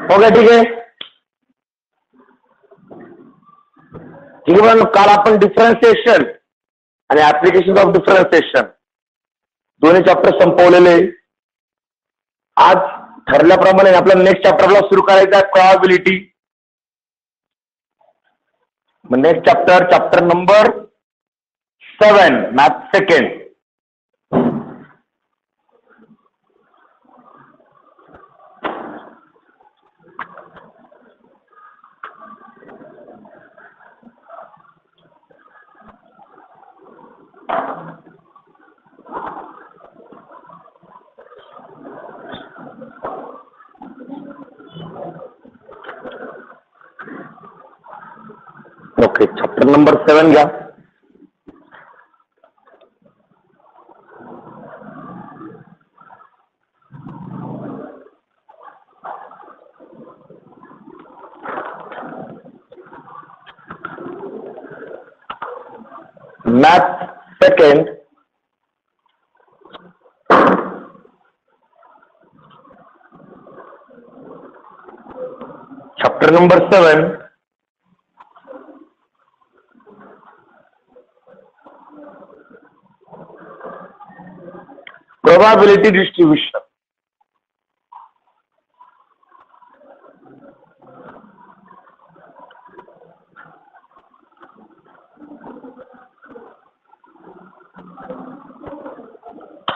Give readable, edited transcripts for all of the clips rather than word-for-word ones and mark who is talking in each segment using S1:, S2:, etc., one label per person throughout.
S1: हो गया, ठीक है. ठीक आहे. काल आपण डिफरन्सिएशन आणि ऍप्लिकेशन ऑफ डिफरन्सिएशन दोन्ही चॅप्टर संपवलेले. आज ठरल्याप्रमाणे आपला नेक्स्ट चॅप्टरला सुरू करायचा आहे probability. Next chapter number 7 math second. Okay, chapter number 7 घ्या. Math second. Chapter number 7. Probability distribution.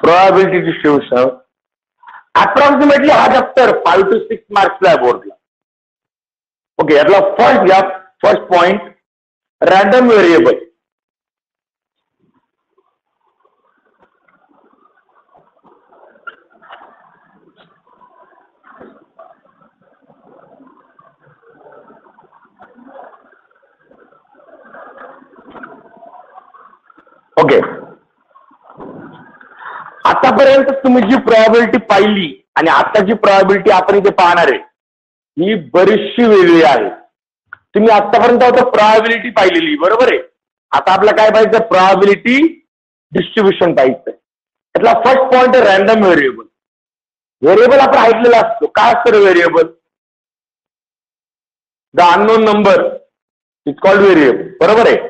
S1: Probability distribution. Approximately हा चॅप्टर 5 to 6 मार्क्सला आहे बोर्डला. ओके, यातला फर्स्ट घ्या. First point, random variable. Okay, आतापर्यंत तुम्ही जी प्रोबॅबिलिटी पाहिली आणि आताची प्रोबॅबिलिटी आपण इथे पाहणार आहे ही बरीचशी वेगळी आहे. तुम्ही आतापर्यंत आता प्रोबॅबिलिटी पाहिलेली, बरोबर आहे. आता आपल्याला काय पाहिजे? प्रोबॅबिलिटी डिस्ट्रीब्युशन पाहिजे. त्यातला फर्स्ट पॉइंट आहे रॅन्डम व्हेरिएबल. व्हेरिएबल आपण ऐकलेला असतो. काय असतं variable? The unknown number is called variable, बरोबर आहे.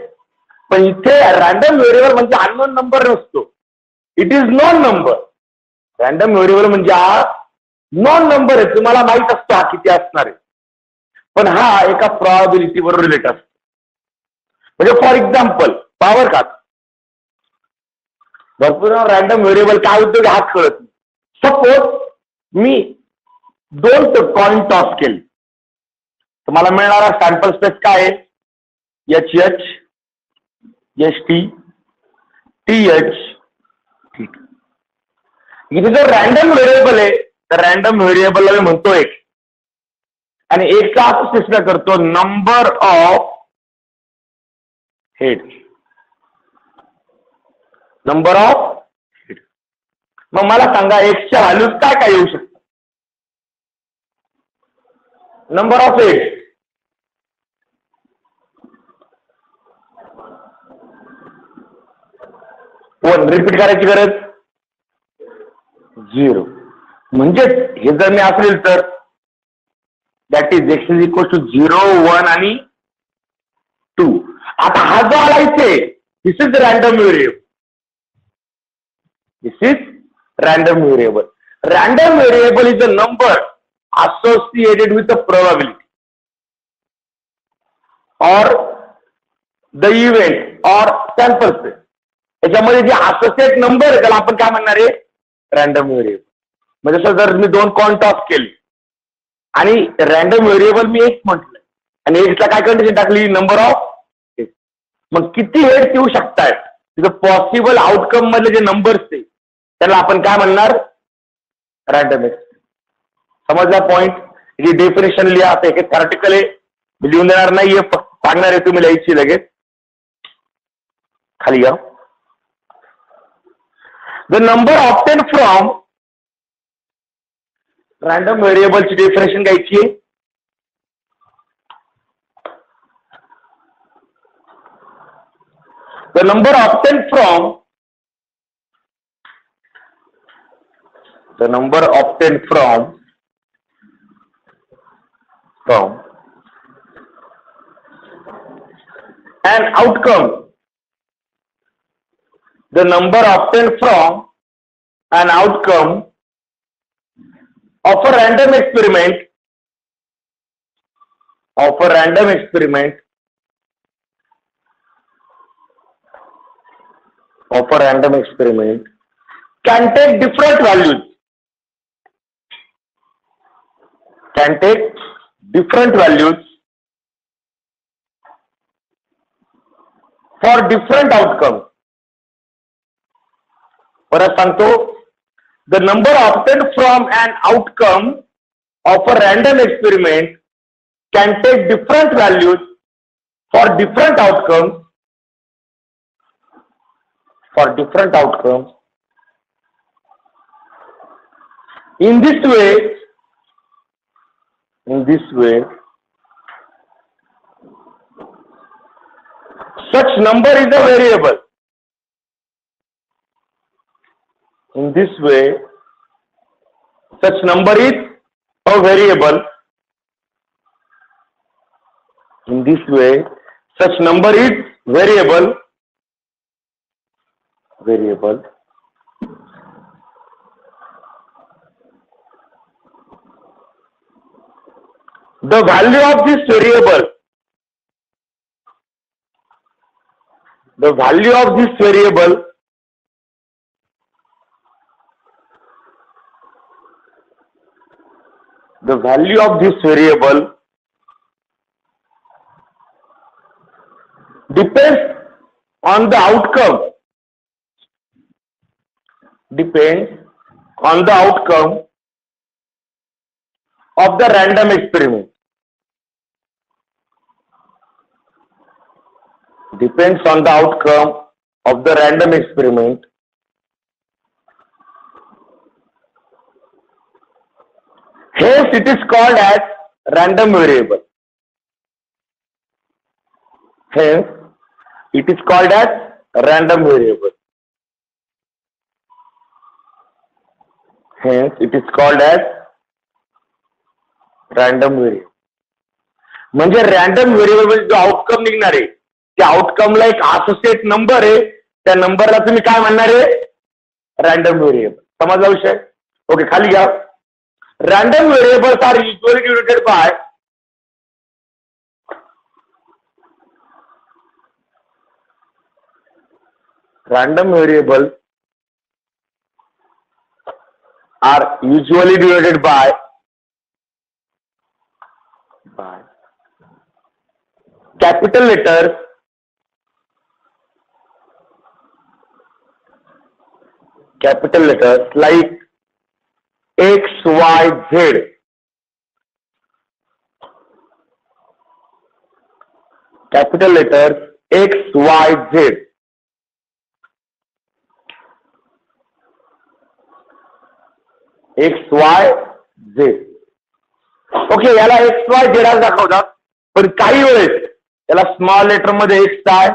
S1: पण इथे रॅन्डम व्हेरिएबल म्हणजे अननोन नंबर नसतो, it is non number. Random variable म्हणजे हा नॉन नंबर आहे. तुम्हाला माहित असतो हा किती असणार आहे, पण हा एका प्रोबॅबिलिटी बरोबर रिलेट असतो. म्हणजे फॉर एक्झाम्पल पॉवर का भरपूर रॅन्डम व्हेरिएबल काय होतं हा कळत नाही. सपोज मी 2 कॉइन टॉस केले तर मला मिळणारा सॅम्पल स्पेस काय आहे? HH ST TH. ठीक. इथे जर रॅन्डम व्हेरिएबल आहे तर रॅन्डम व्हेरिएबलला मी म्हणतो एक, आणि एकचा आपण चेष्टा करतो number of head. Number of head. मग मला सांगा एक्सच्या व्हॅल्यूज काय काय येऊ शकतात? Number of head, one. Repeat करायची गरज 0. म्हणजे हे जर मी असेल तर that is X is equal to 0 1 आणि 2. आता हा जो आला इथे this is random variable. This is random variable. Random variable is a number associated with the probability or the event or sample space. याच्यामध्ये जे असोसिएट नंबर आहे त्याला आपण काय म्हणणार आहे? Random variable. म्हणजे जसं जर मी 2 कॉइन टॉस केले आणि रॅन्डम व्हेरिएबल मी एक म्हटलं आणि एक्सला काय कंडिशन टाकली? Number of. मग किती हेड्स येऊ शकतात? तिथं पॉसिबल आउटकम मधले जे नंबर्स आहे त्याला आपण काय म्हणणार? Random x. समजला पॉइंट? ही डेफिनेशन लिहा. आता एक आर्टिकल आहे, मी लिहून देणार नाहीये, सांगणार आहे तुम्ही लिहायची लगेच. खाली घ्या. The number obtain from random व्हेरिएबलची डेफिनेशन घ्यायची आहे. The number obtain from the number obtained from an outcome, the number obtained from an outcome of a random experiment can take different values for different outcomes. परत सांगतो, the number obtained from an outcome of a random experiment can take different values for different outcomes. In this way, such number is a variable. In this way, such number is a variable. In this way, such number is variable. The value of this variable, the value of this variable depends on the outcome of the random experiment. Depends on the outcome of the random experiment. Hence, it is called as random variable. Hence, it is called as random variable. Hence, it is called as random variable. म्हणजे random variable जो outcome निघणार आहे त्या आउटकमला एक associate number आहे, त्या नंबरला तुम्ही काय म्हणणार आहे? Random variable. समजला विषय? ओके, खाली घ्या. Random variables are usually denoted by capital letters like X, Y, Z. Capital letters X, Y, Z. X, Y, Z. Okay, याला X, Y, Z दाखवतात, पण काही वेळेस याला स्मॉल लेटर मध्ये X आहे,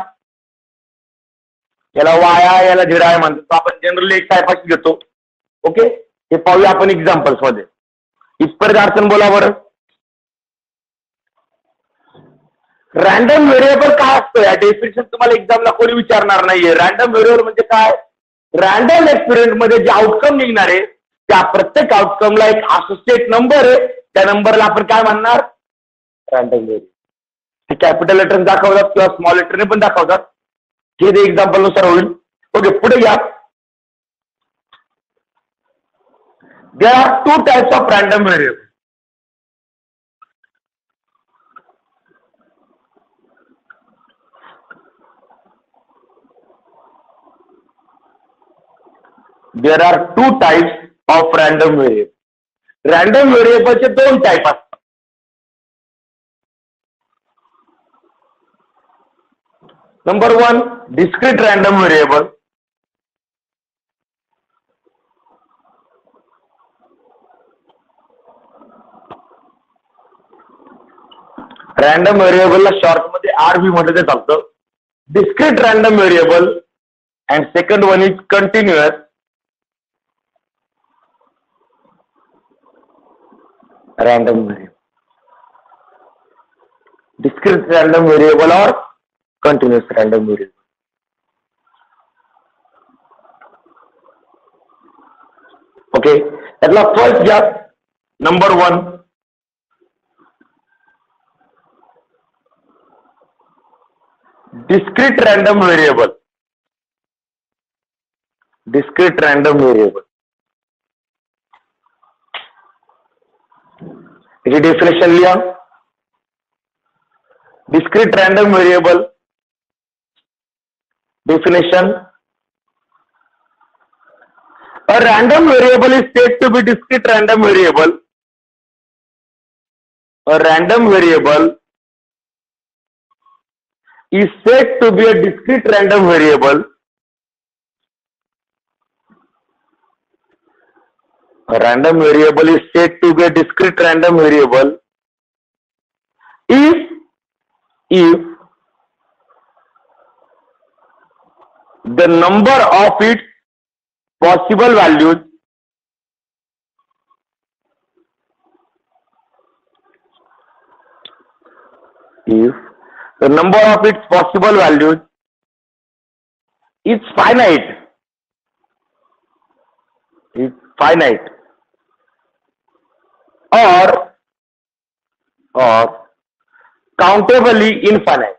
S1: याला Y आहे, याला Z आहे म्हणतो. आपण जनरली एक टाईप घेतो. ओके, हे पाहूया आपण एक्झाम्पल्स मध्ये. इथपर्यंत अडचण बोला बरं. रॅन्डम व्हेरिएबल काय असतं या डेफिनेशन तुम्हाला एक्झामला कोणी विचारणार नाहीये. रॅन्डम व्हेरिएबल म्हणजे काय? रॅन्डम एक्सपेरिमेंट मध्ये जे आउटकम निघणार आहे त्या प्रत्येक आउटकमला एक असोसिएट नंबर आहे, त्या नंबरला आपण काय म्हणणार? Random variable. ते कॅपिटल लेटर दाखवतात किंवा स्मॉल लेटरने पण दाखवतात. हे एक्झाम्पल नुसार होईल. ओके, पुढे घ्या. There are two types of random variables. There are two types of random variables. Random व्हेरिएबलचे दोन टाईप असतात. Number 1, discrete random variable. Random व्हेरिएबलला शॉर्ट मध्ये RV म्हटलं ते चालतं. Discrete random variable and second one is continuous. random variable. Discrete random variable or continuous random variable. Okay, त्यातला first घ्या. Number 1, discrete random variable. Discrete random variable. इसे definition लिया. Discrete random variable definition: a random variable is said to be discrete random variable. A random variable is said to be a discrete random variable. A random variable is said to be a discrete random variable if the number of its possible values is finite. Or countably infinite.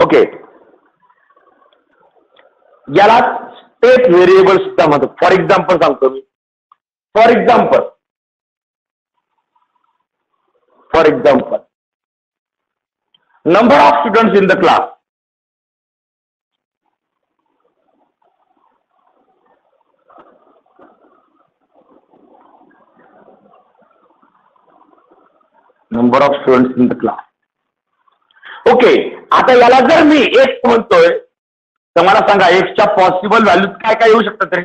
S1: Okay, याला state variable सुद्धा म्हणतात. For example सांगतो मी. For example number of students in the class. Number of students in the class. Okay, आता याला जर मी x म्हणतोय तर मला सांगा एक्सच्या पॉसिबल व्हॅल्यूज काय काय येऊ शकतात रे?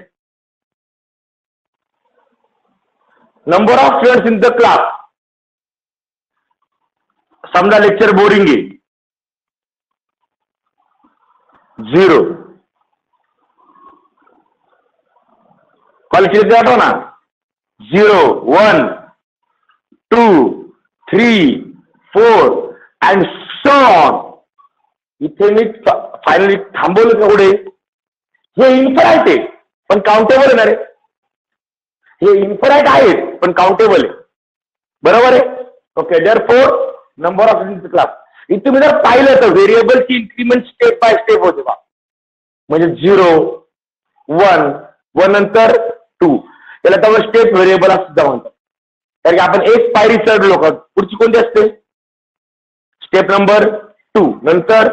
S1: Number of students in the class. समजा लेक्चर बोरिंग आहे, 0. कॉलेज लेक्चर आठव ना, 0, 1, 2, 3, 4 अँड सो ऑन. इथे मी फायनली थांबवलं का पुढे? हे इन्फिनाइट आहे पण काउंटेबल आहे ना रे. हे इन्फिनाइट आहे पण काउंटेबल आहे, बरोबर आहे. Okay, therefore number of students in the class. इथे तुम्ही जर पाहिलं तर व्हेरिएबलची इन्क्रीमेंट स्टेप बाय स्टेप होते बा. म्हणजे 0, 1 नंतर 2. त्याला त्यामुळे स्टेप व्हेरिएबल असं सुद्धा म्हणतात. कारण की आपण एक पायरी चढलो का पुढची कोणती असते? स्टेप नंबर 2 नंतर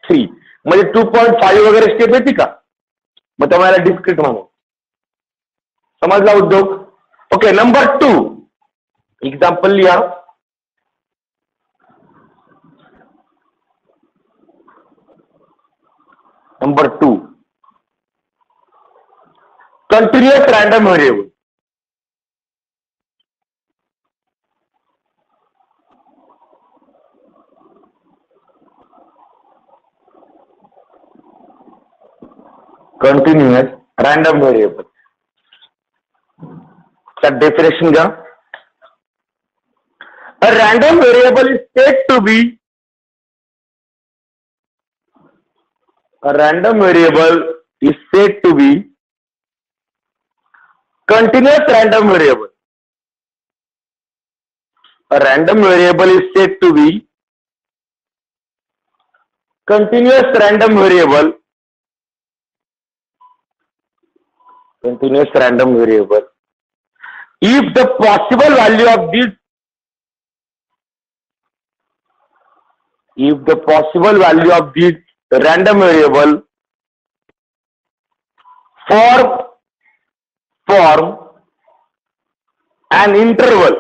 S1: 3. म्हणजे 2.5 वगैरे स्टेप येते का? मग त्यामुळे डिस्क्रीट म्हणू. समजला उद्योग? ओके, नंबर 2 एक्झाम्पल लिहा. Number 2, continuous random variable. Continuous random variable का डेफिनेशन क्या? A random variable is said to be continuous random variable. A random variable is said to be continuous random variable. Continuous random variable if the possible value of this random variable form an interval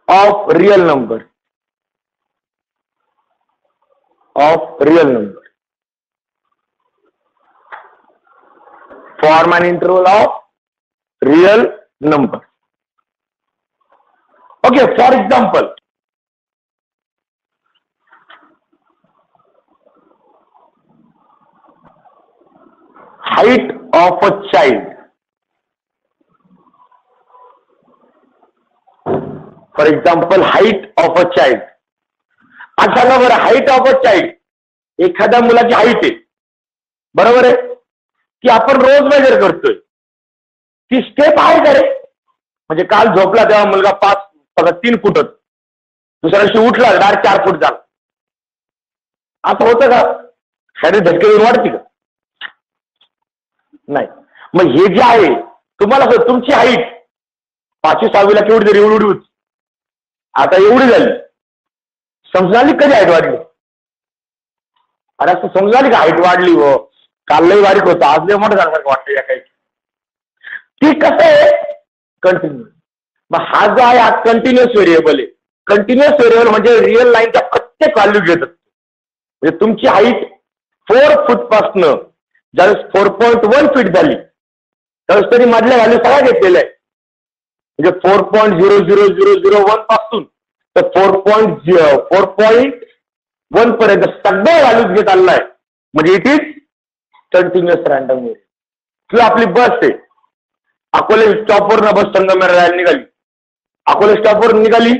S1: of real number. Form an interval of real number. Okay, for example, of a child. For example height of a child. आता सांगा बरं, height of a child, एखाद्या मुलाची height आहे, बरोबर आहे, ती आपण रोज मेजर करतोय, ती स्टेप आहे का रे? म्हणजे काल झोपला तेव्हा मुलगा 3 फूट होत, दुसऱ्या दिवशी उठला डायरेक्ट 4 फूट झाला. असं होतं का? शरीर धक्के येऊन वाढते का? नाही. मग हे जे आहे, तुम्हाला तुमची हाईट 5वी 6वीला केवढी तरी एवढी होती, आता एवढी झाली. समजाली कधी हाईट वाढली? अरे असं समजाली का हाईट वाढली? हो, काल लई बारीक होतं, आज लई मोठं झालं वाटतं या काही. ती कसं आहे? कंटिन्यू. मग हा जो आहे हा कंटिन्युअस व्हेरिएबल आहे. कंटिन्युअस व्हेरिएबल म्हणजे रिअल लाईनच्या प्रत्येक व्हॅल्यू घेतात. म्हणजे तुमची हाईट 4 फूट पासनं ज्यावेळेस 4.1 फीट झाली त्यावेळेस तरी मधल्या व्हॅल्यू सगळ्या घेतलेल्या आहे. म्हणजे 4.0001 पासून तर 4.1 पर्यंत सगळ्या व्हॅल्यूज घेत आलेला आहे. म्हणजे it is continuous random variable. किंवा आपली बस आहे, अकोले स्टॉपवर बस संगमेश्वर निघाली, अकोले स्टॉपवर निघाली,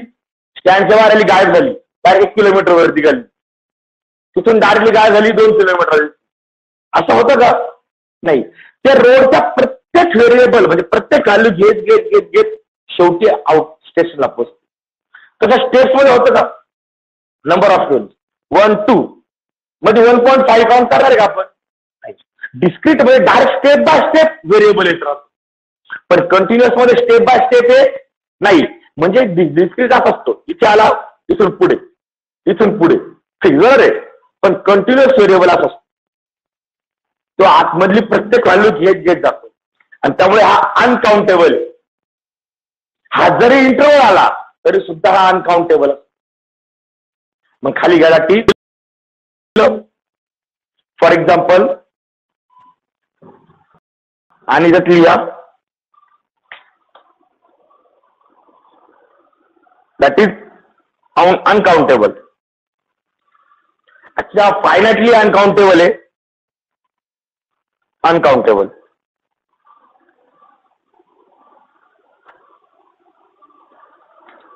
S1: स्टँडच्या बाहेर आली, गायब झाली, डायरेक्ट 1 किलोमीटर वर निघाली, तिथून डायरेक्टली गायब झाली 2 किलोमीटर. असं होतं का? नाही. त्या रोडच्या प्रत्येक व्हेरिएबल म्हणजे प्रत्येक व्हॅल्यू घेत घेत घेत घेत शेवटी आउट स्टेशनला पोहोचते. तसं स्टेप्समध्ये होतं का? नंबर ऑफ टोन 1 2 मध्ये 1.5 काउंट करणार आहे का आपण? डिस्क्रीट मध्ये direct step by step variable येत राहतो. पण कंटिन्युअस मध्ये स्टेप बाय स्टेप आहे नाही. म्हणजे डिस्क्रीट असतो, इथे आला इथून पुढे इथून पुढे फिक्सर आहे, पण कंटिन्युअस व्हेरिएबल असतो, तो आतमधली प्रत्येक व्हॅल्यू घेत घेत जातो. आणि त्यामुळे हा अनकाउंटेबल. हा जरी इंटरव्हल आला तरी सुद्धा हा अनकाउंटेबल असतो. मग खाली गेला टी. फॉर एक्झाम्पल आणि त्यात लिहा दॅट इज अनकाउंटेबल. अच्छा, फायनाइटली अनकाउंटेबल आहे. अनकाउंटेबल.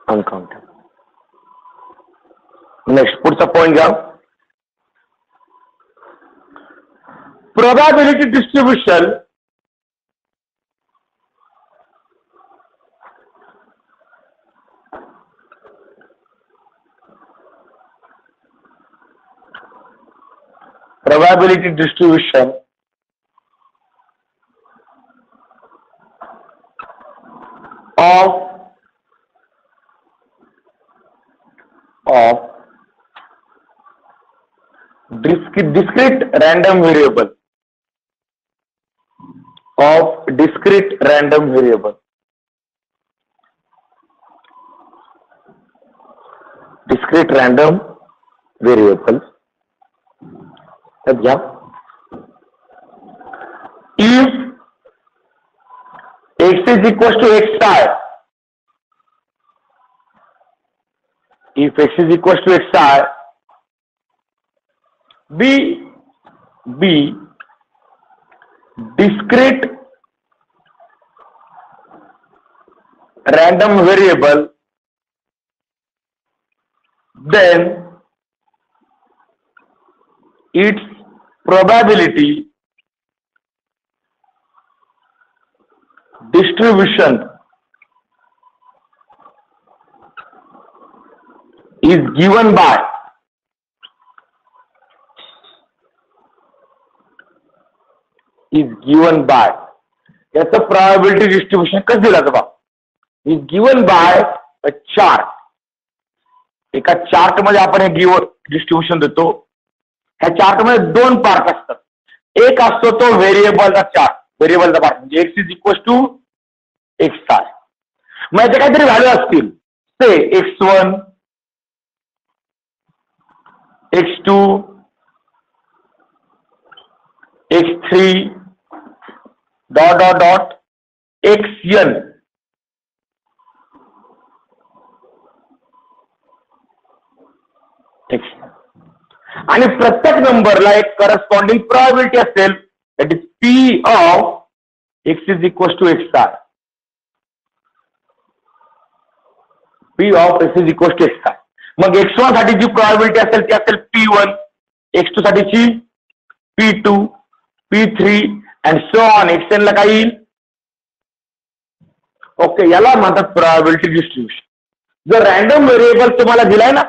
S1: अनकाउंटेबल. नेक्स्ट पुढचा पॉइंट घ्या. Probability distribution of discrete random variable if x is equals to x star, be discrete random variable, then its probability distribution is given by याचं probability distribution कसं दिलं जातं? is given by a chart. एका chart मध्ये आपण हे distribution देतो. ह्या चार्ट मध्ये 2 पार्ट असतात. एक असतो तो व्हेरिएबलचा चार्ट, व्हेरिएबलचा पार्ट म्हणजे x is equal to X star. मग याचे काहीतरी व्हॅल्यू असतील, ते x1 x2 x3 dot dot dot xn. आणि प्रत्येक नंबरला एक करस्पॉन्डिंग प्रोबॅबिलिटी असेल, that is P of X is equals to XR. P of X is equals to XR. मग X1 साठी जी प्रोबॅबिलिटी असेल ती असेल P1, X2 साठीची P2, P3 and so on. Xn ला काय येईल? ओके, याला म्हणतात प्रोबॅबिलिटी डिस्ट्रीब्युशन. जर रॅन्डम व्हेरिएबल तुम्हाला दिलाय ना,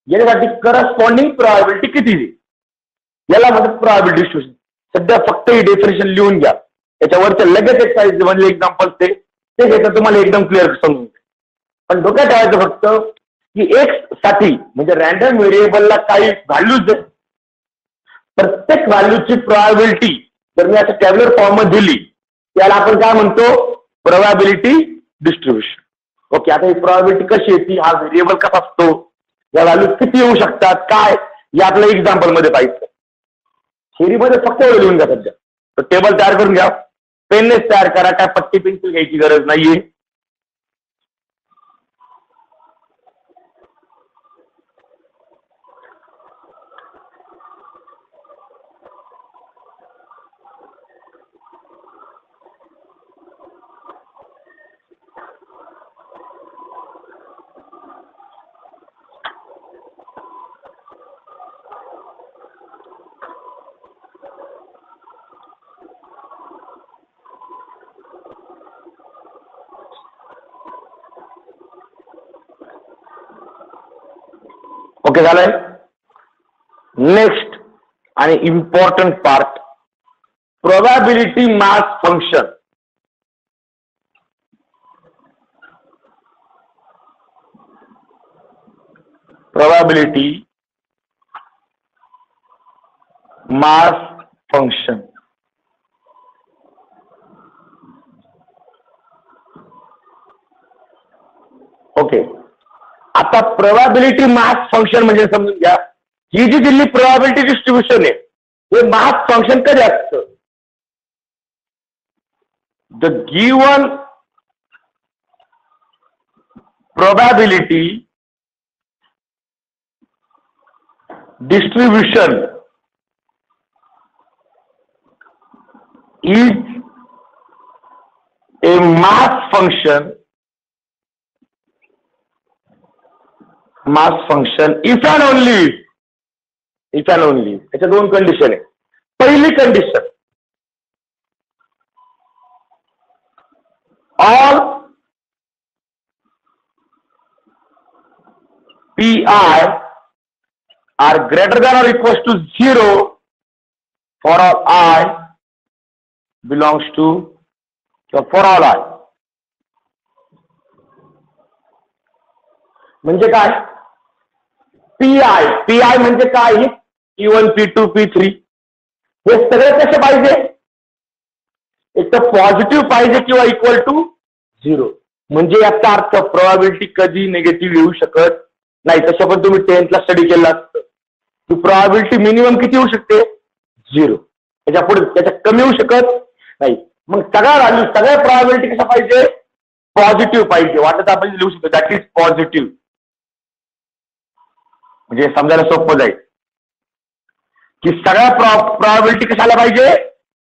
S1: याच्यासाठी करस्पॉन्डिंग प्रोबॅबिलिटी किती दिली, याला म्हणतात प्रोबॅबिलिटी डिस्ट्रीब्युशन. सध्या फक्त ही डेफिनेशन लिहून घ्या, याच्यावरच्या लगेच एक्सरसाइज म्हणजे एक्झाम्पल ते घेतं तुम्हाला एकदम क्लिअर समजून. पण डोक्यात ठेवायचं फक्त की एक्स साठी म्हणजे रॅन्डम व्हेरिएबलला काही व्हॅल्यूज आहेत, प्रत्येक व्हॅल्यूची प्रोबॅबिलिटी जर मी असं टॅब्युलर फॉर्म मध्ये दिली त्याला आपण काय म्हणतो? Probability distribution. ओके, आता ही प्रोबॅबिलिटी कशी येते, हा व्हेरिएबल कसा असतो, या व्हॅल्यू किती येऊ शकतात, काय हे आपल्या एक्झाम्पल मध्ये पाहिजे. थिअरीमध्ये फक्त एवढं लिहून घ्या. सध्या तर टेबल तयार करून घ्या, पेननेच तयार करा, काय पट्टी पेन्सिल घ्यायची गरज नाहीये. ओके झालंय. नेक्स्ट आणि important part, probability mass function. Probability mass function. Okay, आता प्रोबॅबिलिटी मास फंक्शन म्हणजे समजून घ्या, ही जी दिल्ली प्रोबॅबिलिटी डिस्ट्रीब्युशन आहे हे मास फंक्शन कधी असतं? The given probability distribution is a mass function. Mass function if and only त्याच्या दोन कंडिशन आहे. पहिली condition, all PI are greater than or equals to 0 for all I belongs to, so for all I. म्हणजे काय? PI म्हणजे काय? P1, P2, P3 हे सगळे कसे पाहिजे? एक तर पॉझिटिव्ह पाहिजे किंवा इक्वल टू 0. म्हणजे याचा अर्थ प्रोबॅबिलिटी कधी निगेटिव्ह येऊ शकत नाही. तसं पण तुम्ही 10th ला स्टडी केला असतं की प्रोबॅबिलिटी मिनिमम किती येऊ शकते? 0. त्याच्या पुढे त्याच्या कमी येऊ शकत नाही. मग सगळ्या व्हॅल्यू सगळ्या प्रोबॅबिलिटी कशा पाहिजे? पॉझिटिव्ह पाहिजे. वाटत आपण लिहू शकतो दॅट इज पॉझिटिव्ह. म्हणजे समजायला सोपं जाईल की सगळ्या प्रोबॅबिलिटी कशाला पाहिजे?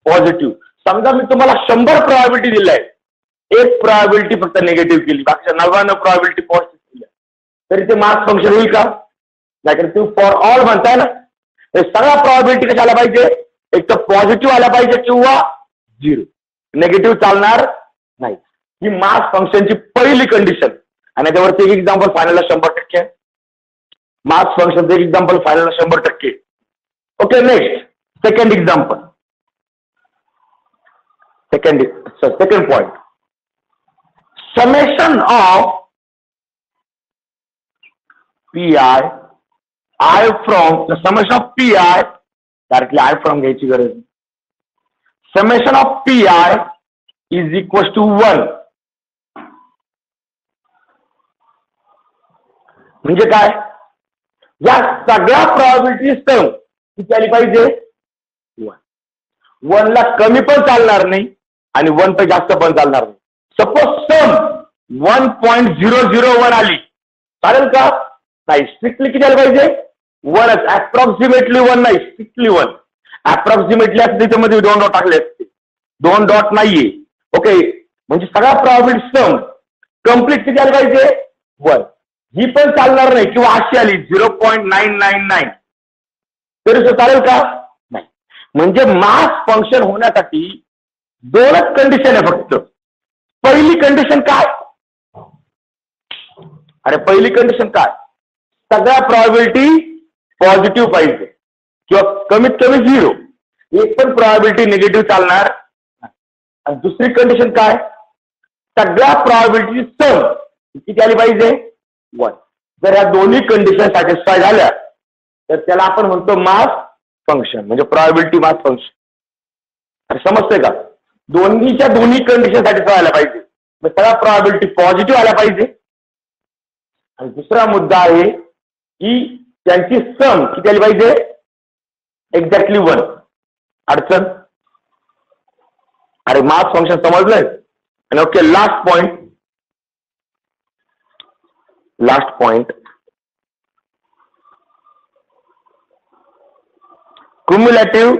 S1: पॉझिटिव्ह. समजा मी तुम्हाला 100 प्रोबॅबिलिटी दिलाय, एक प्रोबॅबिलिटी फक्त निगेटिव्ह केली, बाकीच्या 99 प्रोबॅबिलिटी पॉझिटिव्ह केल्या, तरी ते मास फंक्शन होईल का? नाहीतर तुम्ही फॉर ऑल म्हणताय ना, हे सगळ्या प्रोबॅबिलिटी कशाला पाहिजे? एक तर पॉझिटिव्ह आल्या पाहिजे किंवा 0. निगेटिव्ह चालणार नाही. ही मास फंक्शनची पहिली कंडिशन. आणि त्यावरती एक एक्झाम्पल फायनलला 100% मास फंक्शनचं एक एक्झाम्पल फायनलला 100%. Okay, next second example. Second point, summation of PI I from the summation of PI directly I from घ्यायची गरज. Summation of PI is equals to 1. म्हणजे काय? या सगळ्या प्रोबॅबिलिटी सम किती आली पाहिजे? 1. 1 ला कमी पण चालणार नाही आणि 1 पे जास्त पण चालणार नाही. सपोज सम 1.001 आली, चालेल का? नाही. स्ट्रिक्टली किती आली पाहिजे? 1च. अप्रॉक्सिमेटली 1 नाही, स्ट्रिक्टली 1. अप्रॉक्सिमेटली असते त्याच्यामध्ये 2 डॉट टाकले असते, 2 डॉट नाहीये. ओके, म्हणजे सगळा प्रॉबिलिटी सम कम्प्लीट किती आली पाहिजे 1. ही पण चालणार नाही किंवा अशी आली 0.999 तरी चालेल का नाही. म्हणजे मास फंक्शन होण्यासाठी 2च कंडिशन आहे फक्त. पहिली कंडिशन काय, अरे पहिली कंडिशन काय, सगळ्या प्रॉबिलिटी पॉझिटिव्ह पाहिजे किंवा कमीत कमी 0, एक पण प्रॉबिलिटी निगेटिव्ह चालणार. आणि दुसरी कंडिशन काय, सगळ्या प्रॉबिलिटी सम किती आली पाहिजे 1. जर या दोन्ही कंडिशन सॅटिस्फाय झाल्या तर त्याला आपण म्हणतो मास फंक्शन, म्हणजे प्रॉबिलिटी मास फंक्शन. अरे समजतंय का, दोन्हीच्या दोन्ही कंडिशन सॅटिस्फाय व्हायला पाहिजे, मग सगळ्या प्रॉबिलिटी पॉझिटिव्ह आल्या पाहिजे. आणि दुसरा मुद्दा आहे की त्यांची सम किती आली पाहिजे एक्झॅक्टली 1. अडचण, अरे मास फंक्शन समजलंय. आणि okay, last point cumulative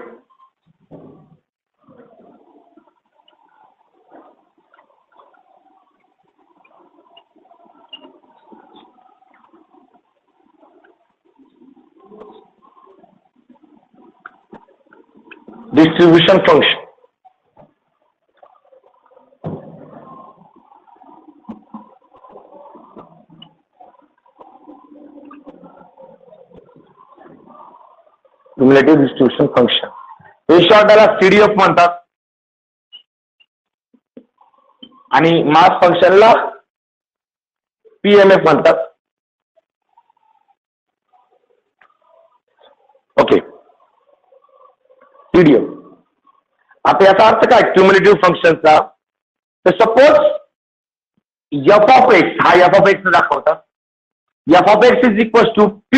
S1: distribution function. Cumulative distribution function हे शॉर्ट त्याला CDF म्हणतात आणि मास फंक्शनला PMF म्हणतात. Okay, CDF. आता याचा अर्थ काय क्युम्युलेटिव्ह फंक्शनचा, तर सपोज f ऑफ एक्स, हा f ऑफ एक्स दाखवतात. f of X is equal to P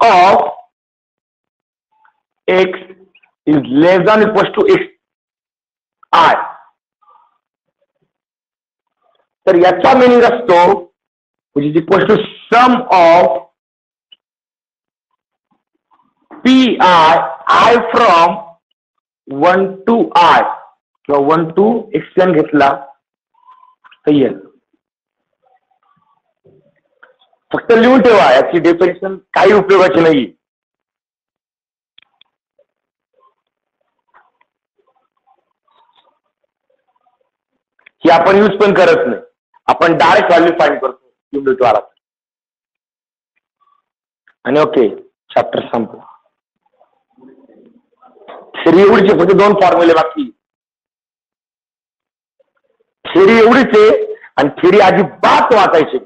S1: of x is less than equals to x I. तर याचा मिनिंग असतो which is equal to sum of I from 1 to I किंवा 1 to xn घेतला तर येईल. फक्त लिहून ठेवा, याची डेफिनेशन काही उपयोगाची नाही. ही आपण यूज पण करत नाही, आपण डायरेक्ट व्हॅल्यू फाइंड करतो क्युम्युलेटिव्ह आला. आणि ओके, चॅप्टर संपला. थेरी एवढीच, फक्त 2 फॉर्म्युले बाकी. थेरी एवढीच आहे आणि थेरी अजिबात वाचायची.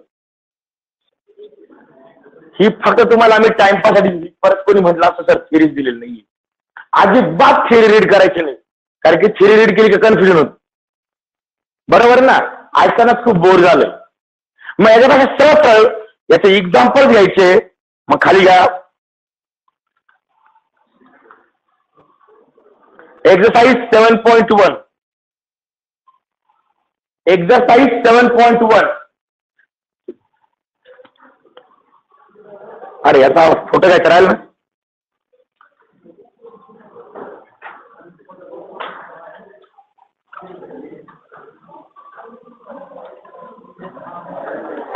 S1: ही फक्त तुम्हाला आम्ही टाइमपाससाठी दिली, परत कोणी म्हटलं असं सर थेरीज दिलेली नाही. अजिबात थेरी रीड करायची नाही, कारण की थेरी रीड केली का कन्फ्युजन होत. बरोबर ना, ऐकतानाच खूप बोर झालं. मग याच्यापेक्षा सरळ याचे एक्झाम्पल घ्यायचे. मग खाली घ्या, एक्सरसाइज 7.1. एक्सरसाइज 7.1. अरे याचा फोटो काय करायला ना,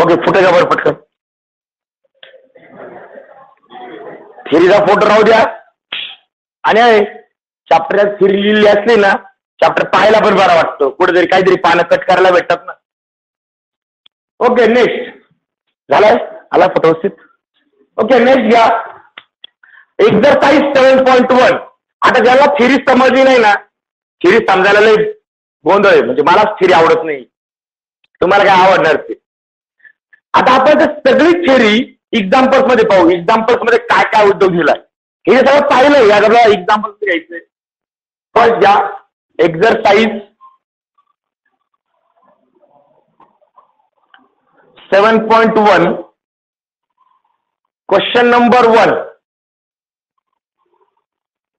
S1: ओके फोटो का बरं पटकन. थेरीचा फोटो राहू द्या. आणि चॅप्टर थेरी लिहिली असली ना, चॅप्टर पाहायला पण बरा वाटतो, कुठेतरी काहीतरी पानं कट करायला भेटतात ना. ओके नेक्स्ट झालाय, आला फोटो व्यवस्थित. ओके नेक्स्ट घ्या, एक्सरसाइज 7.1. आता ज्याला थेरी समजली नाही ना, थेरी समजायला लय गोंधळ आहे, म्हणजे मलाच थेरी आवडत नाही, तुम्हाला काय आवडणार ते. आता आपण सगळी थेरी एक्झाम्पल्स मध्ये पाहू. एक्झाम्पल्स मध्ये काय काय उद्योग दिलाय हे सगळं पाहिलं, याला एक्झाम्पल्स घ्यायचंय. फर्स्ट घ्या exercise 7.1. Question number 1.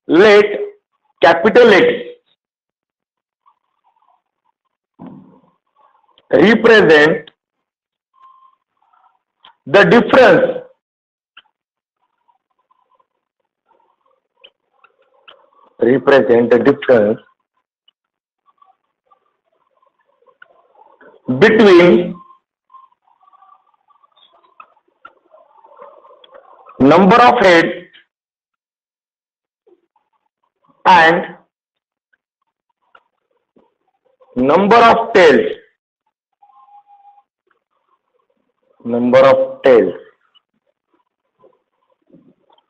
S1: Let capital X represent the difference represent the difference between number of heads and number of tails. Number of tails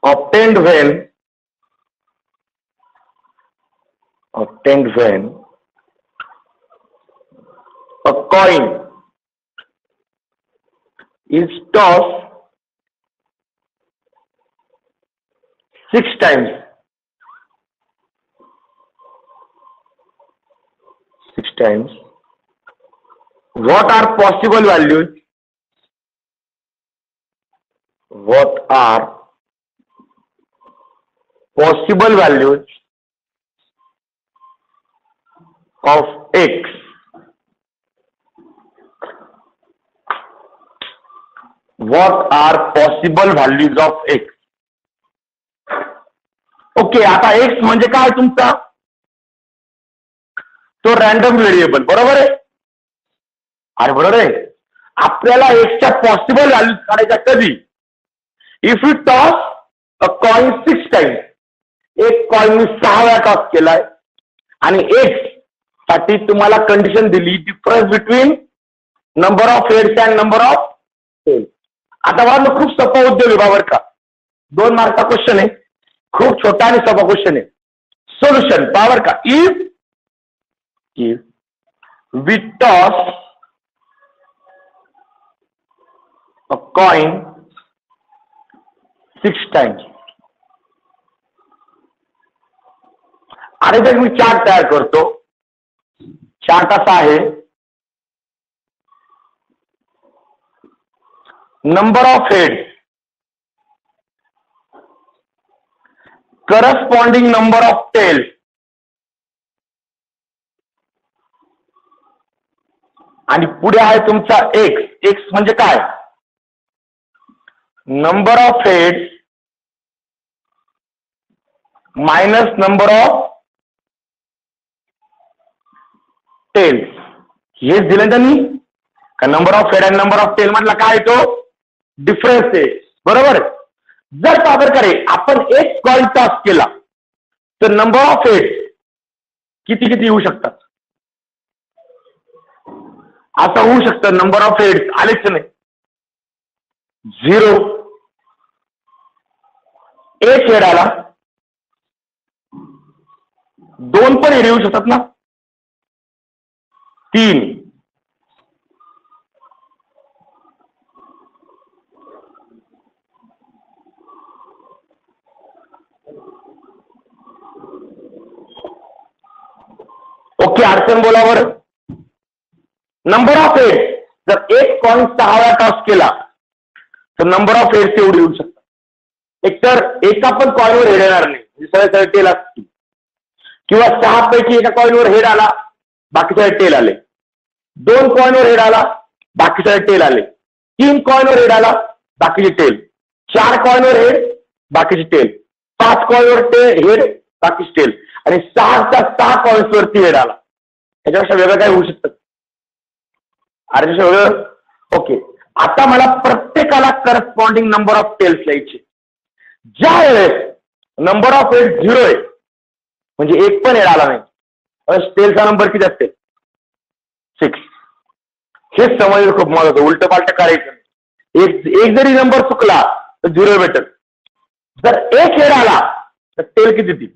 S1: obtained when a coin is tossed 6 times. 6 times. What are possible values? What are possible values of x? What are possible values of x? Okay, आता x म्हणजे काय तुमचा? तो random variable, बरोबर आहे? अरे बरोबर आहे. आपल्याला एक्सच्या पॉसिबल व्हॅल्यूज काढायच्या कधी? If you toss a coin 6 times, एक कॉइन मी 6 वेळा टॉस केलाय आणि एक्स साठी तुम्हाला कंडिशन दिली difference between number of heads and number of tails. आता मला खूप सोपा उद्योग आहे बरोबर का? 2 मार्कचा क्वेश्चन आहे, खूप छोटा आणि सोपा क्वेश्चन आहे. सोल्युशन पॉवर का? If we toss a coin 6 times. अरे जर मी चार्ट तयार करतो, चार्ट असा आहे, number of heads corresponding number of tails आणि पुढे आहे तुमचा एक्स. एक्स म्हणजे काय? Number of heads minus number of tails. हेच दिलं त्यांनी का? नंबर ऑफ हेड आणि नंबर ऑफ टेल म्हटलं काय? तो डिफरन्स आहे, बरोबर. जर पावर करे आपण एक कॉइन टॉस केला तर नंबर ऑफ हेड्स किती किती येऊ शकतात? असं होऊ शकतं नंबर ऑफ हेड्स आलेच नाही, 0. एक हेड आला, 2 पण हेड येऊ शकतात ना, 3. ओके, अडचण बोला बरं. नंबर ऑफ हेड्स जर एक कॉइन 6 वेळा टॉस केला तर नंबर ऑफ हेड्स एवढे येऊ शकतात. एकतर एका पण कॉइनवर हेड येणार नाही, सरळ टेल असतील, किंवा 6 पैकी एका कॉइनवर हेड आला, बाकी सगळे टेल आले. 2 कॉइनवर हेड आला, बाकी सगळे टेल आले. 3 कॉइनवर हेड आला, बाकीचे टेल. 4 कॉइनवर हेड, बाकीचे टेल. 5 कॉइनवर हेड, बाकीचे टेल. आणि 6 कॉइन्सवरती हेड आला. त्याच्यापेक्षा वेगळं काय होऊ शकतं? अरे वेगळं. ओके, आता मला प्रत्येकाला करस्पॉन्डिंग नंबर ऑफ टेल्स लिहायचे. ज्या वेळेस नंबर ऑफ हेड 0 आहे म्हणजे एक पण हेड आला नाही, टेलचा नंबर किती असते? 6. हे समजलं खूप महत्वाचं. उलट पालट करायचं. एक जरी नंबर चुकला तर 0 भेटल. जर एक हेड आला तर टेल किती ती?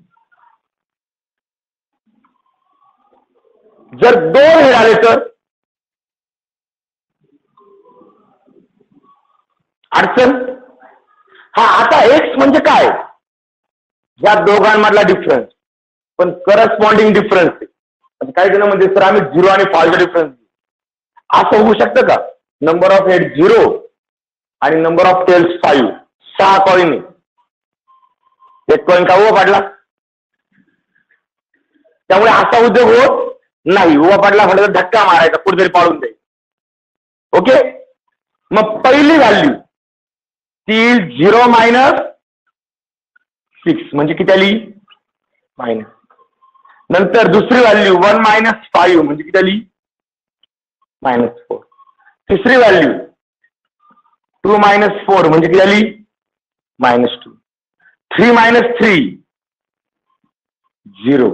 S1: जर 2 हेड आले तर अडचण. हा, आता एक्स म्हणजे काय? या दोघांमधला डिफरन्स, पण करस्पॉन्डिंग डिफरन्स आहे. काही जण म्हणजे सर आम्ही 0 आणि 5 डिफरन्स, असं होऊ शकतं का? नंबर ऑफ हेड 0 आणि नंबर ऑफ टेल्स 5. 6 कॉइन, एक कॉइन का उभा पाडला, त्यामुळे असा उद्योग होत नाही. उभा पाडला म्हटलं तर धक्का मारायचा, कुठेतरी पाडून द्यायचं. ओके, मग पहिली व्हॅल्यू ती 0 - 6 म्हणजे किती आली? मायनस. नंतर दुसरी व्हॅल्यू 1 - 5 म्हणजे किती आली? -4. तिसरी व्हॅल्यू 2 - 4 म्हणजे किती आली? -2. 3 - 3 0.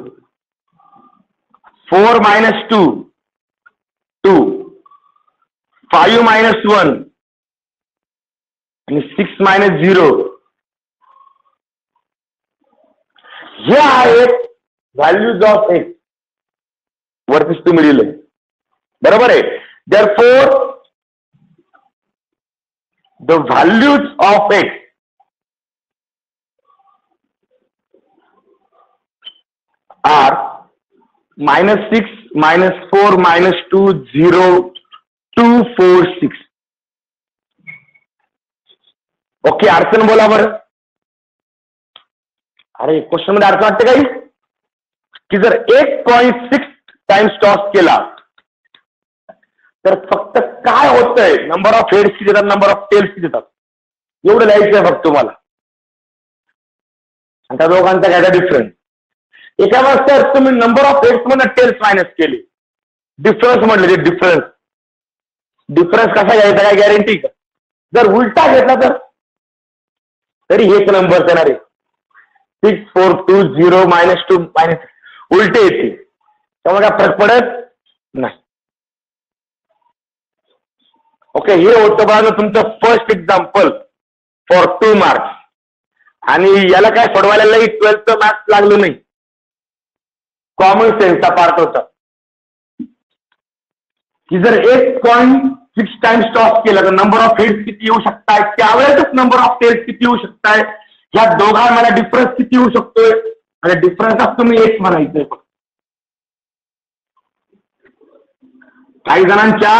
S1: 4 - 2 2. 5 - 1 आणि 6 - 0. हे आहेत व्हॅल्यूज ऑफ एक्स. वरतीच तुम्ही लिहिले बरोबर आहे. Therefore the values of X are -6 -4 -2 0 2 4 6. Okay, अडचण बोला बरं. अरे क्वेश्चन मध्ये अडचण वाटते काही की जर 1.6 टाइम्स टॉस केला तर फक्त काय होतंय? नंबर ऑफ हेड्स किती देतात, नंबर ऑफ टेल्स किती देतात, एवढं लिहायचं आहे फक्त तुम्हाला. आणि त्या दोघांचा काय डिफरन्स. एका वेळेस तुम्ही नंबर ऑफ हेड्स म्हणून टेल्स मायनस केले, डिफरन्स म्हटले ते डिफरन्स. डिफरन्स कसा घ्यायचा काय गॅरंटी का? जर उलटा घेतला तर तरी हेच नंबर येणार आहे. 6 4 2 0 -2 उलटे येते, त्यामुळे काय फरक पडत नाही. ओके, हे होतं बघा तुमचं फर्स्ट एक्झाम्पल फॉर 2 मार्क्स. आणि याला काय सोडवायला 12th मॅथ्स लागलं नाही, कॉमन सेन्सचा पार्ट होता. की जर 1.6 टाइम्स टॉस केला तर नंबर ऑफ हेड्स किती येऊ शकताय, त्यावेळेसच नंबर ऑफ टेल्स किती येऊ शकताय, या दोघांमध्ये डिफरन्स किती येऊ शकतोय, आणि डिफरन्सच तुम्ही एक म्हणायचंय. काही जणांच्या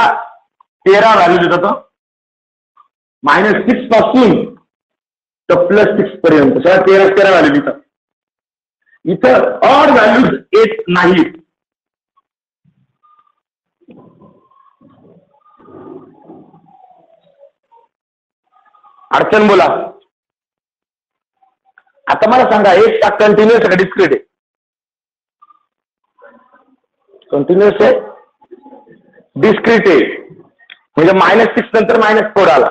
S1: 13 व्हॅल्यू देतात, -6 पासून तर +6 पर्यंत सगळ्या 13 व्हॅल्यू देतात. इथं ऑड व्हॅल्यूज येत नाही. अडचण बोला. आता मला सांगा, एक कंटिन्युअस आहे डिस्क्रीट आहे? कंटिन्युअस आहे, डिस्क्रीट आहे. म्हणजे -6 नंतर -4 आला,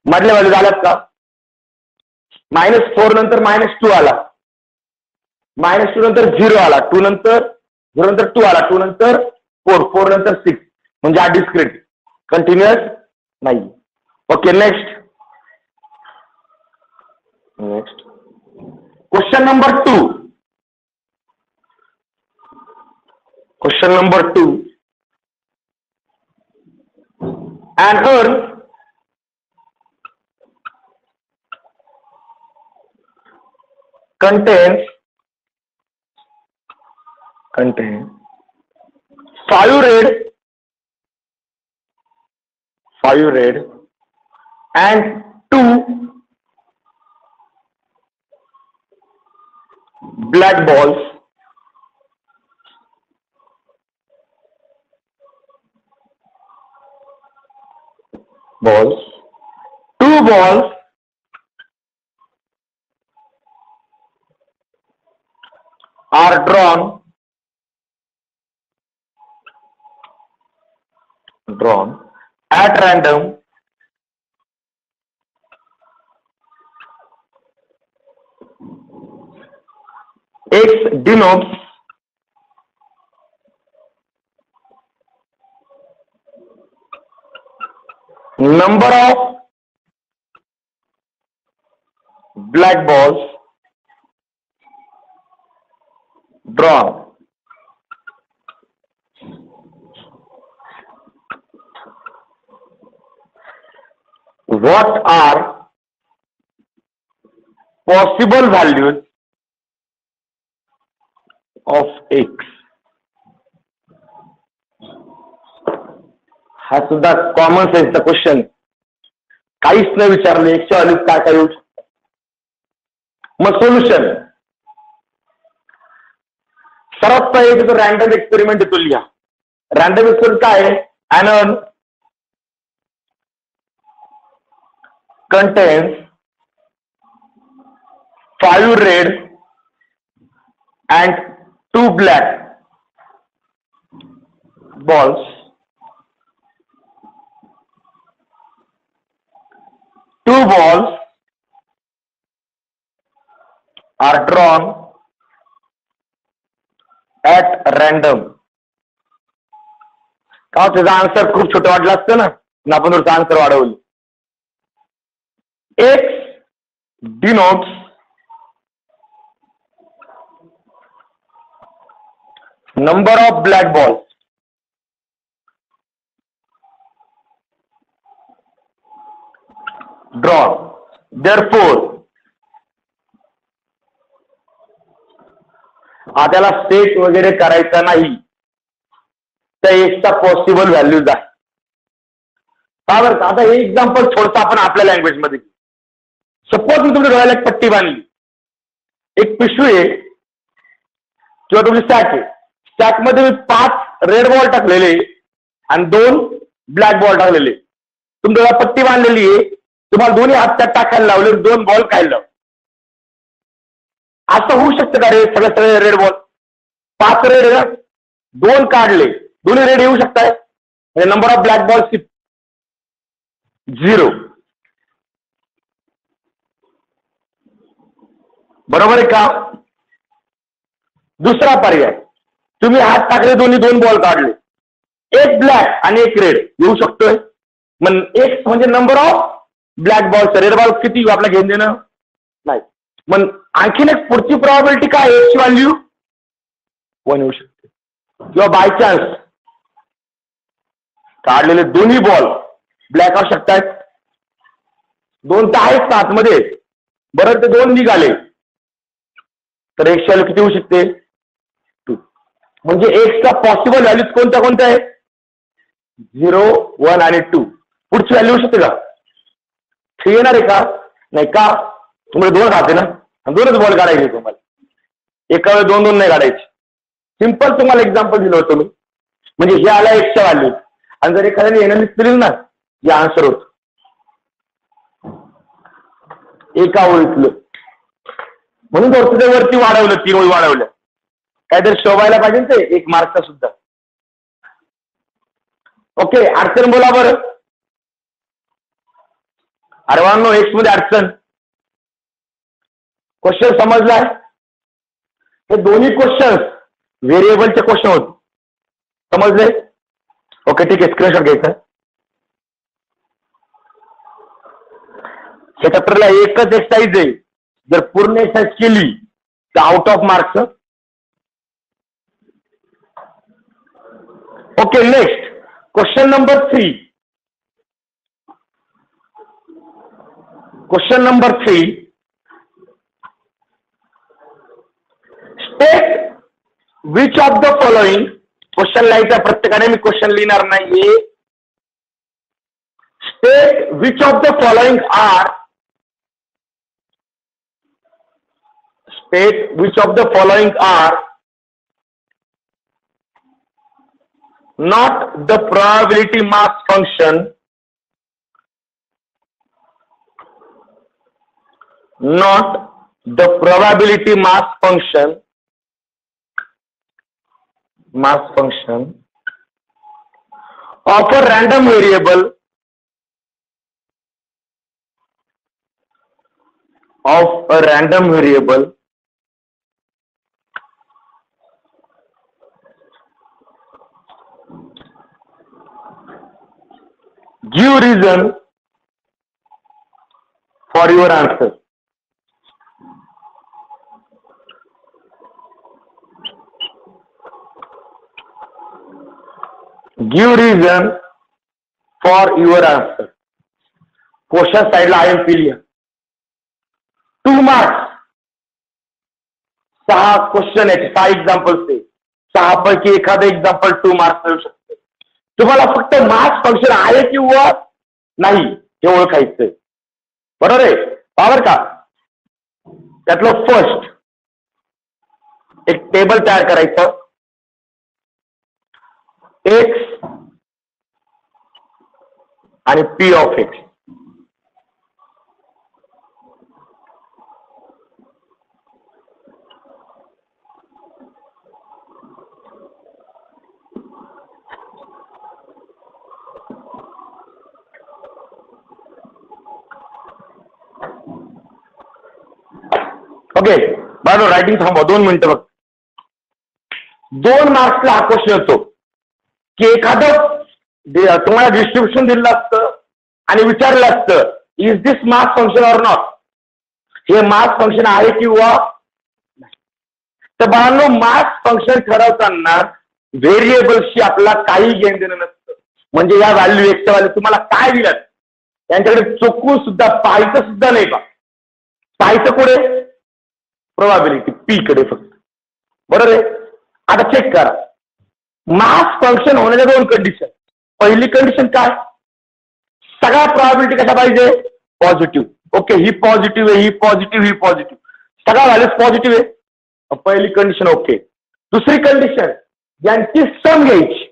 S1: मधल्या व्हॅल्यू झाल्यात का? -4 नंतर -2 आला, -2 नंतर 0 आला, 2 नंतर 0 नंतर 2 आला, 2 नंतर 4 4 नंतर 6 म्हणजे हा डिस्क्रीट, कंटिन्युअस नाही. Okay, next question number 2. Question number 2. An urn contains 5 red and 2 black balls. Two balls are drawn at random X denotes number of black balls drawn. What are possible values of X? हा सुद्धा common सेन्सचा question. काहीच न विचारले एक्सच्या values काय काय येऊ शकतात. मग सोल्युशन सर्वात पहिले रॅन्डम एक्सपेरिमेंट येतो लिहा. रॅन्डम एक्सपेरिमेंट काय आहे? An contains 5 red and 2 black balls. 2 balls are drawn at random. का त्याचा आन्सर खूप छोटं वाटलं असतं ना, आपण थोडं आन्सर वाढवलं. X denotes number of black balls drawn. Therefore, त्याला सेट वगैरे करायचा नाही, तर एक्सचा पॉसिबल व्हॅल्यूज आहे. बरोबर. आता हे एक्झाम्पल थोडंसं आपण आपल्या लँग्वेज मध्ये. सपोज मी तुमच्या डोळ्याला एक पट्टी बांधली, एक पिशवी आहे किंवा तुमची स्टॅक आहे. स्टॅक मध्ये मी 5 रेड बॉल टाकलेले आणि 2 ब्लॅक बॉल टाकलेले. तुमच्या डोळ्याला पट्टी बांधलेली आहे, तुम्हाला दोन्ही हात त्यात टाकायला लावले, 2 बॉल खायला लावले. असं होऊ शकतं का रे? सगळे रेड बॉल, 5 रेड आहे, 2 काढले, दोन्ही रेड येऊ शकताय. म्हणजे नंबर ऑफ ब्लॅक बॉल्स 0. बरोबर आहे का? दुसरा पर्याय, तुम्ही हात टाकले, दोन्ही 2 बॉल काढले, एक ब्लॅक आणि एक रेड येऊ शकतोय. मग एक म्हणजे number of black balls. Red ball किती आपला घेऊन देणं नाही. मग आणखीन एक पुढची प्रॉबिलिटी काय, एक्सची व्हॅल्यू 1 येऊ शकते. किंवा बाय चान्स काढलेले दोन्ही बॉल ब्लॅक असू शकतात. 2 तर आहेत आतमध्ये, बरं ते 2 निघाले, तर एक्सची व्हॅल्यू किती होऊ शकते? 2. म्हणजे एक्सचा पॉसिबल व्हॅल्यूज कोणत्या कोणत्या आहेत? 0, 1 आणि 2. पुढची व्हॅल्यू होऊ शकते का? 3 येणार आहे का? नाही. का? तुम्हाला 2 राहते ना, 2च बॉल काढायचे तुम्हाला, एका वेळी 2 नाही काढायचे. सिंपल तुम्हाला एक्झाम्पल दिलं होतं मी. म्हणजे हे आला एक्सच्या व्हॅल्यू, आणि जर एखाद्याने येणं दिली ना, हे आन्सर होत एका ओळीतलं. म्हणून ते वरती वाढवलं, 3 ओळी वाढवल्या. काहीतरी शोभायला पाहिजे ते 1 मार्कचा सुद्धा. ओके, अडचण बोला बरं. अरे वानो, एक्स मध्ये अडचण. क्वेश्चन समजलाय? हे दोन्ही क्वेश्चन व्हेरिएबलचे क्वेश्चन होते. समजले? ओके, ठीक आहे. स्क्रीनशॉट घ्यायचा. या चॅप्टरला एकच एक्सरसाइज आहे. जर पूर्ण एक्सरसाइज केली तर out of marks. Okay, next question number 3. Question number 3. State which of the following. Question लिहायचा प्रत्येकाने, मी क्वेश्चन लिहिणार नाहीये. State which of the following are. State which of the following are not the probability mass function, not the probability mass function of a random variable Give reason for your answer. Give reason for your answer. Question साइडला IMP लिहा. 2 marks. 6 question आहेत, 6 examples आहे. 6 पैकी एखादं example 2 marks मिळू शकते. तुम्हाला फक्त मास फंक्शन आहे किंवा नाही हे ओळखायचंय. बरोबर आहे? बरोबर का? त्यातलं फर्स्ट एक टेबल तयार करायचं. एक्स आणि पी ऑफ एक्स. ओके बरोबर रायटिंग थांबवा 2 मिनिटं बघ. 2 मार्क्सला हा क्वेश्चन येतो की एखादं तुम्हाला डिस्ट्रीब्युशन दिलं असतं आणि विचारलं असतं is this mass function or not, हे मास फंक्शन आहे किंवा नाही. तर बाळांनो मास फंक्शन ठरवताना व्हेरिएबल्सशी आपला काही घेणं देणं नसतं. म्हणजे या व्हॅल्यू एक्सच्या व्हॅल्यू तुम्हाला काय दिलं त्यांच्याकडे चुकून सुद्धा पाहायचं सुद्धा नाही का. पाहायचं कुठे प्रोबॅबिलिटी पी कडे फक्त. बरोबर आहे. आता चेक करा मास फंक्शन होण्याच्या 2 कंडिशन. पहिली कंडिशन काय सगळ्या प्रोबॅबिलिटी कशा पाहिजे पॉझिटिव्ह. ओके ही पॉझिटिव्ह आहे ही पॉझिटिव्ह ही पॉझिटिव्ह सगळ्या व्हॅल्यूज पॉझिटिव्ह आहे पहिली कंडिशन. ओके दुसरी कंडिशन यांची सम घ्यायची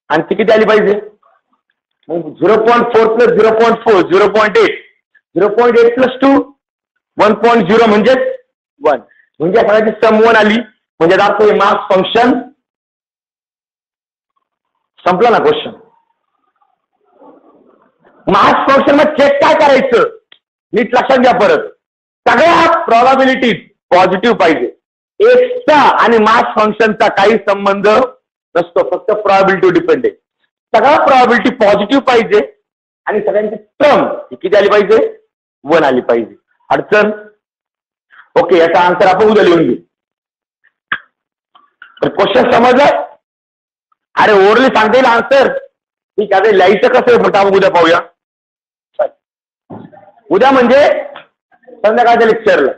S1: आणि ती किती आली पाहिजे 0.4 प्लस 0.4 0.8 0.8 प्लस 2 1.0 म्हणजे 1 म्हणजे सगळ्याची सम 1 आली म्हणजे दाखव मास फंक्शन संपला ना क्वेश्चन. मास फंक्शन मग चेक काय करायचं नीट लक्षात घ्या. परत सगळ्या प्रोबॅबिलिटीज पॉझिटिव्ह पाहिजे. एक्सचा आणि मास फंक्शनचा काही संबंध नसतो फक्त प्रोबॅबिलिटी डिपेंड आहे. सगळ्या प्रोबॅबिलिटी पॉझिटिव्ह पाहिजे आणि सगळ्यांची सम किती आली पाहिजे 1 आली पाहिजे. अडचण ओके याचा आन्सर आपण उद्या लिहून घेऊ. तर क्वेश्चन समजलं. अरे ओरली सांगता येईल आन्सर ठीक आहे. लिहायचं कसं आहे म्हणता आपण उद्या पाहूया. उद्या म्हणजे संध्याकाळच्या लेक्चरला